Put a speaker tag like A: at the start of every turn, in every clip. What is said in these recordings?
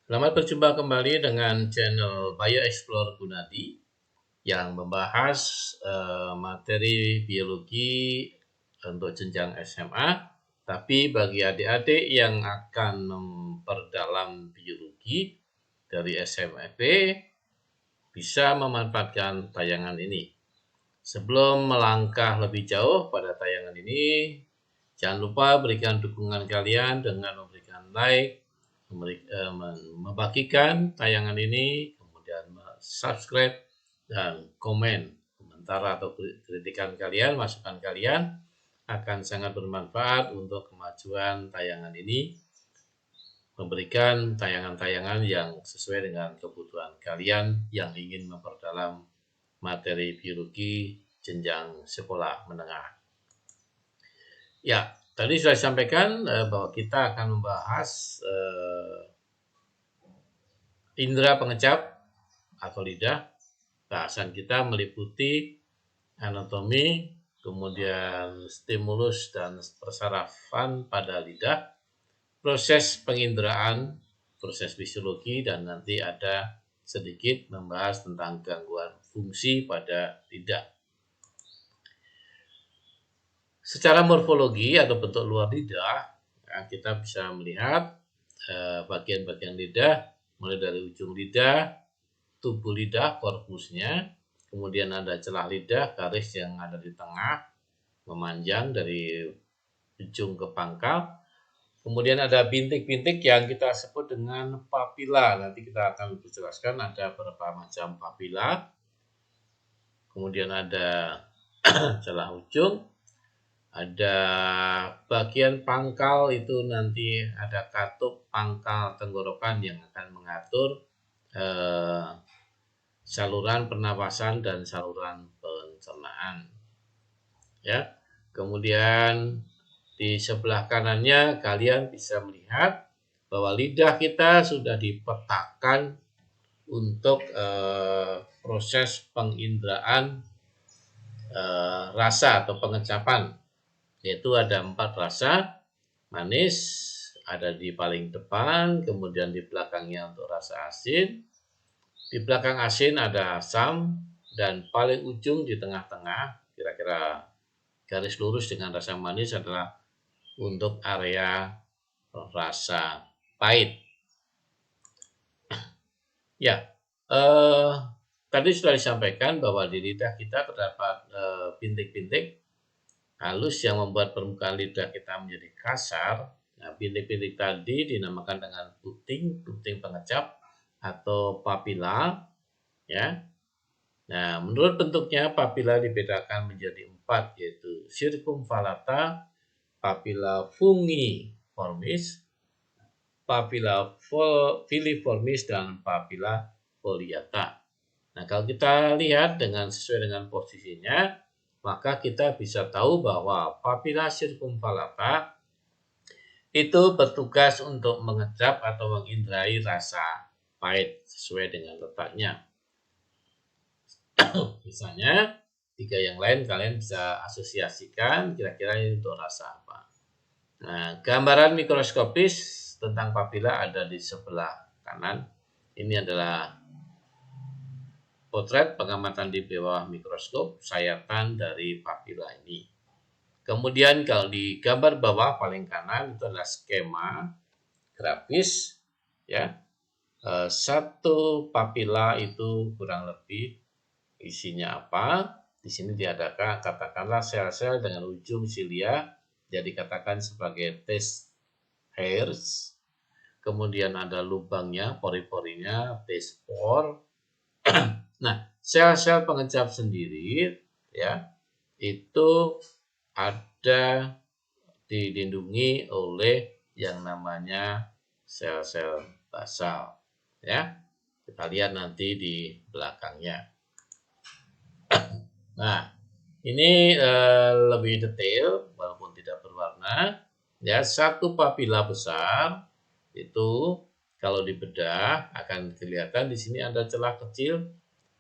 A: Selamat berjumpa kembali dengan channel BioExplore Gunadi yang membahas materi biologi untuk jenjang SMA. Tapi bagi adik-adik yang akan memperdalam biologi dari SMP bisa memanfaatkan tayangan ini. Sebelum melangkah lebih jauh pada tayangan ini, jangan lupa berikan dukungan kalian dengan memberikan like, membagikan tayangan ini, kemudian subscribe dan komen. Komentar atau kritikan kalian, masukan kalian akan sangat bermanfaat untuk kemajuan tayangan ini, memberikan tayangan-tayangan yang sesuai dengan kebutuhan kalian yang ingin memperdalam materi biologi jenjang sekolah menengah. Ya, tadi sudah disampaikan bahwa kita akan membahas indera pengecap atau lidah. Bahasan kita meliputi anatomi, kemudian stimulus dan persarafan pada lidah, proses penginderaan, proses fisiologi, dan nanti ada sedikit membahas tentang gangguan fungsi pada lidah. Secara morfologi atau bentuk luar lidah, kita bisa melihat bagian-bagian lidah, mulai dari ujung lidah, tubuh lidah, korpusnya, kemudian ada celah lidah, garis yang ada di tengah, memanjang dari ujung ke pangkal, kemudian ada bintik-bintik yang kita sebut dengan papila. Nanti kita akan jelaskan ada beberapa macam papila, kemudian ada celah ujung, ada bagian pangkal itu nanti ada katup pangkal tenggorokan yang akan mengatur saluran pernapasan dan saluran pencernaan. Ya, kemudian di sebelah kanannya kalian bisa melihat bahwa lidah kita sudah dipetakan untuk proses penginderaan rasa atau pengecapan, yaitu ada 4 rasa. Manis ada di paling depan, kemudian di belakangnya untuk rasa asin, di belakang asin ada asam, dan paling ujung di tengah-tengah kira-kira garis lurus dengan rasa manis adalah untuk area rasa pahit. Ya, tadi sudah disampaikan bahwa di lidah kita terdapat bintik-bintik halus yang membuat permukaan lidah kita menjadi kasar. Nah, bintik-bintik tadi dinamakan dengan puting pengecap atau papila. Ya. Nah, menurut bentuknya papila dibedakan menjadi 4, yaitu circumvallata, papila fungiformis, papila filiformis, dan papila foliata. Nah, kalau kita lihat sesuai dengan posisinya, maka kita bisa tahu bahwa papila circumvallata itu bertugas untuk mengecap atau menginderai rasa pahit sesuai dengan letaknya. Misalnya, 3 yang lain kalian bisa asosiasikan kira-kira ini untuk rasa apa. Nah, gambaran mikroskopis tentang papila ada di sebelah kanan. Ini adalah potret pengamatan di bawah mikroskop sayatan dari papila ini. Kemudian kalau di gambar bawah paling kanan itu adalah skema grafis, ya. Satu papila itu kurang lebih isinya apa? Di sini diadakan katakanlah sel-sel dengan ujung silia, jadi katakan sebagai test hairs. Kemudian ada lubangnya, pori-porinya, test pore. Nah, sel-sel pengecap sendiri, ya, itu ada dilindungi oleh yang namanya sel-sel basal, ya. Kita lihat nanti di belakangnya. Nah, ini lebih detail walaupun tidak berwarna. Ya, satu papila besar itu kalau dibedah akan kelihatan di sini ada celah kecil.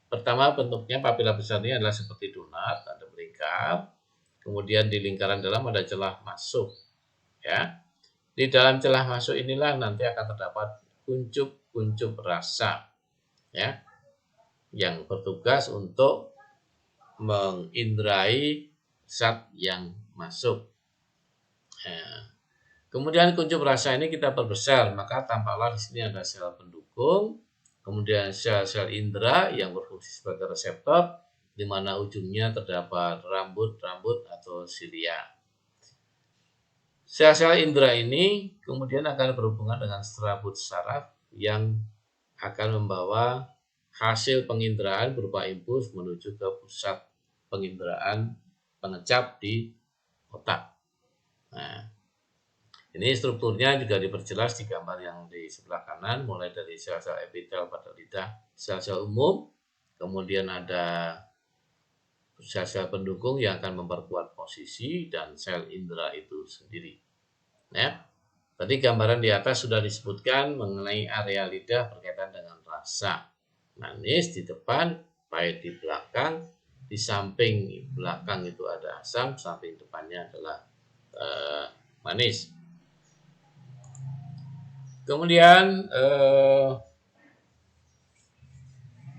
A: Pertama, bentuknya papila besar ini adalah seperti donat, ada melingkar. Kemudian di lingkaran dalam ada celah masuk, ya. Di dalam celah masuk inilah nanti akan terdapat kuncup-kuncup rasa, ya, yang bertugas untuk mengindrai zat yang masuk. Nah, kemudian kuncup rasa ini kita perbesar, maka tampaklah di sini ada sel pendukung, kemudian sel-sel indera yang berfungsi sebagai reseptor, di mana ujungnya terdapat rambut-rambut atau silia. Sel-sel indera ini kemudian akan berhubungan dengan serabut saraf yang akan membawa hasil penginderaan berupa impuls menuju ke pusat penginderaan pengecap di otak. Nah, ini strukturnya juga diperjelas di gambar yang di sebelah kanan, mulai dari sel-sel epitel pada lidah, sel-sel umum, kemudian ada sel-sel pendukung yang akan memperkuat posisi, dan sel indera itu sendiri. Ya, tadi gambaran di atas sudah disebutkan mengenai area lidah berkaitan dengan rasa. Manis di depan, pahit di belakang, di samping belakang itu ada asam, samping depannya adalah manis. Kemudian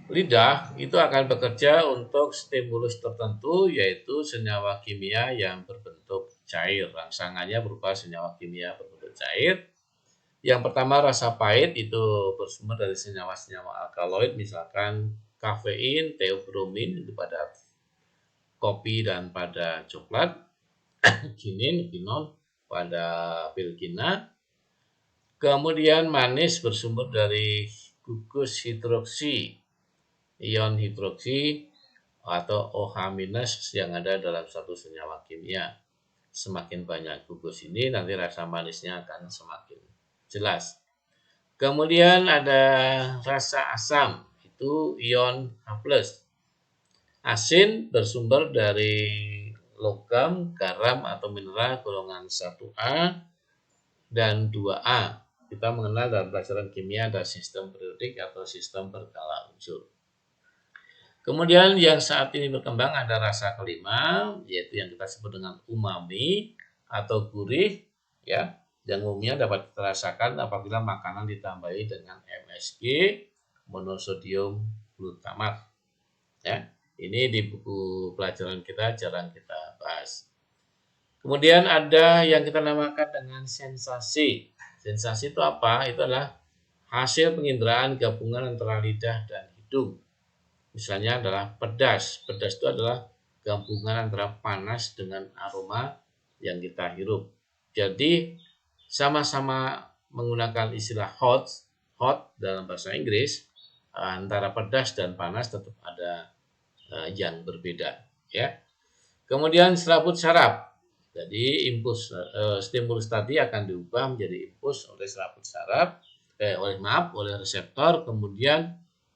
A: lidah itu akan bekerja untuk stimulus tertentu, yaitu senyawa kimia yang berbentuk cair. Rangsangannya berupa senyawa kimia berbentuk cair. Yang pertama, rasa pahit itu bersumber dari senyawa-senyawa alkaloid, misalkan kafein, teobromin itu pada kopi dan pada coklat, kinin, kinol pada pil kina. Kemudian manis bersumber dari gugus hidroksi, ion hidroksi atau OH- yang ada dalam satu senyawa kimia. Semakin banyak gugus ini, nanti rasa manisnya akan semakin jelas. Kemudian ada rasa asam, itu ion H+. Asin bersumber dari logam, garam atau mineral golongan 1A dan 2A. Kita mengenal dalam pelajaran kimia ada sistem periodik atau sistem berkala unsur. Kemudian yang saat ini berkembang ada rasa kelima, yaitu yang kita sebut dengan umami atau gurih, ya, yang umumnya dapat dirasakan apabila makanan ditambahi dengan MSG, monosodium glutamat. Ya, ini di buku pelajaran kita jarang kita bahas. Kemudian ada yang kita namakan dengan sensasi. Sensasi itu apa? Itu adalah hasil penginderaan gabungan antara lidah dan hidung. Misalnya adalah pedas. Pedas itu adalah gabungan antara panas dengan aroma yang kita hirup. Jadi sama-sama menggunakan istilah hot dalam bahasa Inggris, antara pedas dan panas tetap ada yang berbeda, ya. Kemudian serabut saraf. Jadi stimulus tadi akan diubah menjadi impuls oleh serabut saraf, oleh reseptor, kemudian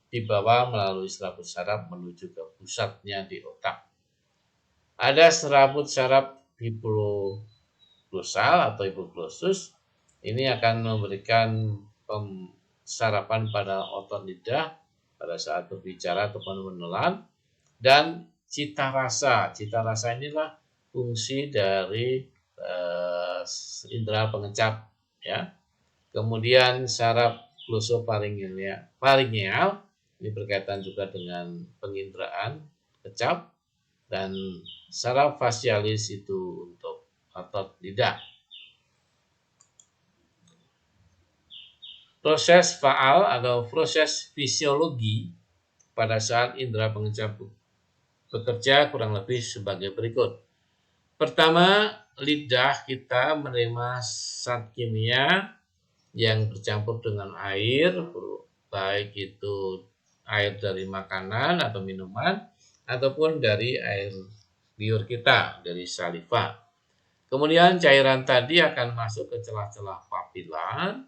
A: dibawa melalui serabut saraf menuju ke pusatnya di otak. Ada serabut saraf hipoglosal atau hipoglosus. Ini akan memberikan sarapan pada otot lidah pada saat berbicara ataupun menelan. Dan cita rasa. Cita rasa inilah fungsi dari indera pengecap, ya. Kemudian saraf glosoparingeal ini berkaitan juga dengan penginderaan kecap, dan saraf fasialis itu untuk otot lidah. Proses faal atau proses fisiologi pada saat indera pengecap bekerja kurang lebih sebagai berikut. Pertama, lidah kita menerima zat kimia yang bercampur dengan air, baik itu air dari makanan atau minuman, ataupun dari air liur kita, dari saliva. Kemudian cairan tadi akan masuk ke celah-celah papila,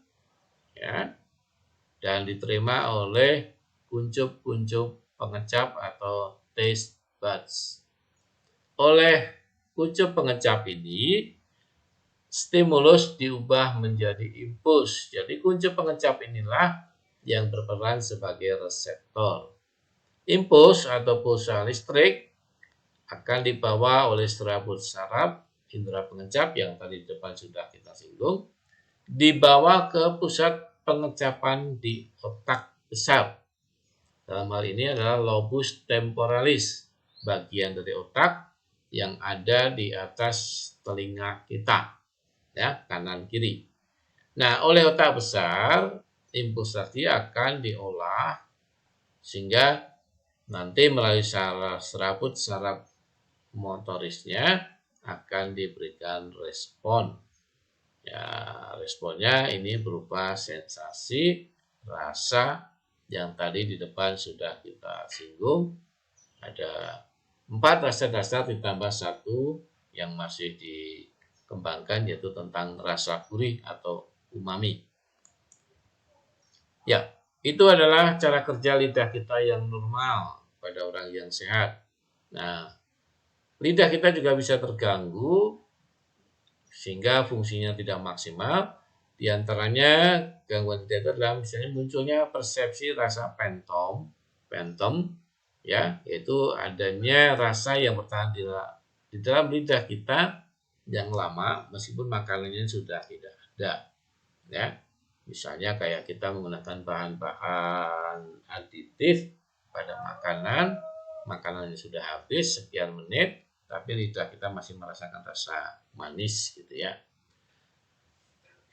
A: ya, dan diterima oleh kuncup-kuncup pengecap atau taste buds. Oleh kuncup pengecap ini, stimulus diubah menjadi impuls. Jadi kuncup pengecap inilah yang berperan sebagai reseptor. Impuls atau pulsa listrik akan dibawa oleh serabut saraf indera pengecap yang tadi depan sudah kita singgung, dibawa ke pusat pengecapan di otak besar. Dalam hal ini adalah lobus temporalis, bagian dari otak yang ada di atas telinga kita, ya, kanan kiri. Nah, oleh otak besar, impuls tadi akan diolah sehingga nanti melalui serabut saraf motorisnya akan diberikan respon. Ya, responnya ini berupa sensasi, rasa yang tadi di depan sudah kita singgung. Ada 4 rasa dasar ditambah 1 yang masih dikembangkan, yaitu tentang rasa gurih atau umami. Ya, itu adalah cara kerja lidah kita yang normal pada orang yang sehat. Nah, lidah kita juga bisa terganggu sehingga fungsinya tidak maksimal. Di antaranya gangguan lidah itu adalah misalnya munculnya persepsi rasa pentom, ya, yaitu adanya rasa yang bertahan di dalam lidah kita yang lama meskipun makanannya sudah tidak ada, ya. Misalnya kayak kita menggunakan bahan-bahan aditif pada makanannya sudah habis sekian menit, tapi lidah kita masih merasakan rasa manis gitu ya.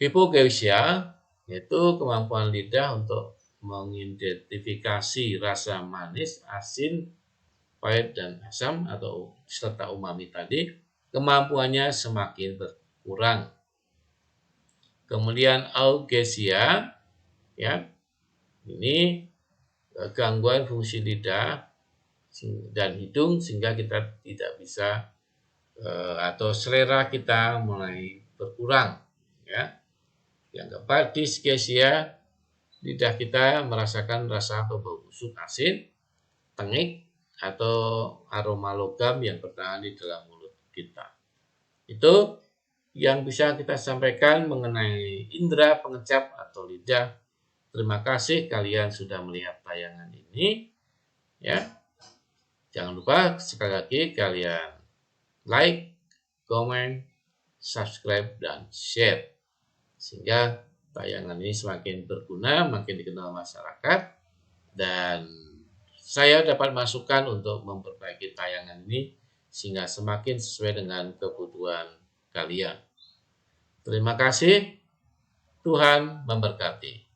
A: Hipogeusia yaitu kemampuan lidah untuk mengidentifikasi rasa manis, asin, pahit, dan asam atau serta umami tadi, kemampuannya semakin berkurang. Kemudian augesia, ya, ini gangguan fungsi lidah dan hidung sehingga kita tidak bisa atau selera kita mulai berkurang, ya. Yang keempat, dyskinesia, lidah kita merasakan rasa atau bau busuk, asin, tengik, atau aroma logam yang bertahan di dalam mulut kita. Itu yang bisa kita sampaikan mengenai indera pengecap atau lidah. Terima kasih kalian sudah melihat tayangan ini, ya. Jangan lupa sekali lagi kalian like, comment, subscribe, dan share sehingga tayangan ini semakin berguna, makin dikenal masyarakat, dan saya dapat masukan untuk memperbaiki tayangan ini sehingga semakin sesuai dengan kebutuhan kalian. Terima kasih, Tuhan memberkati.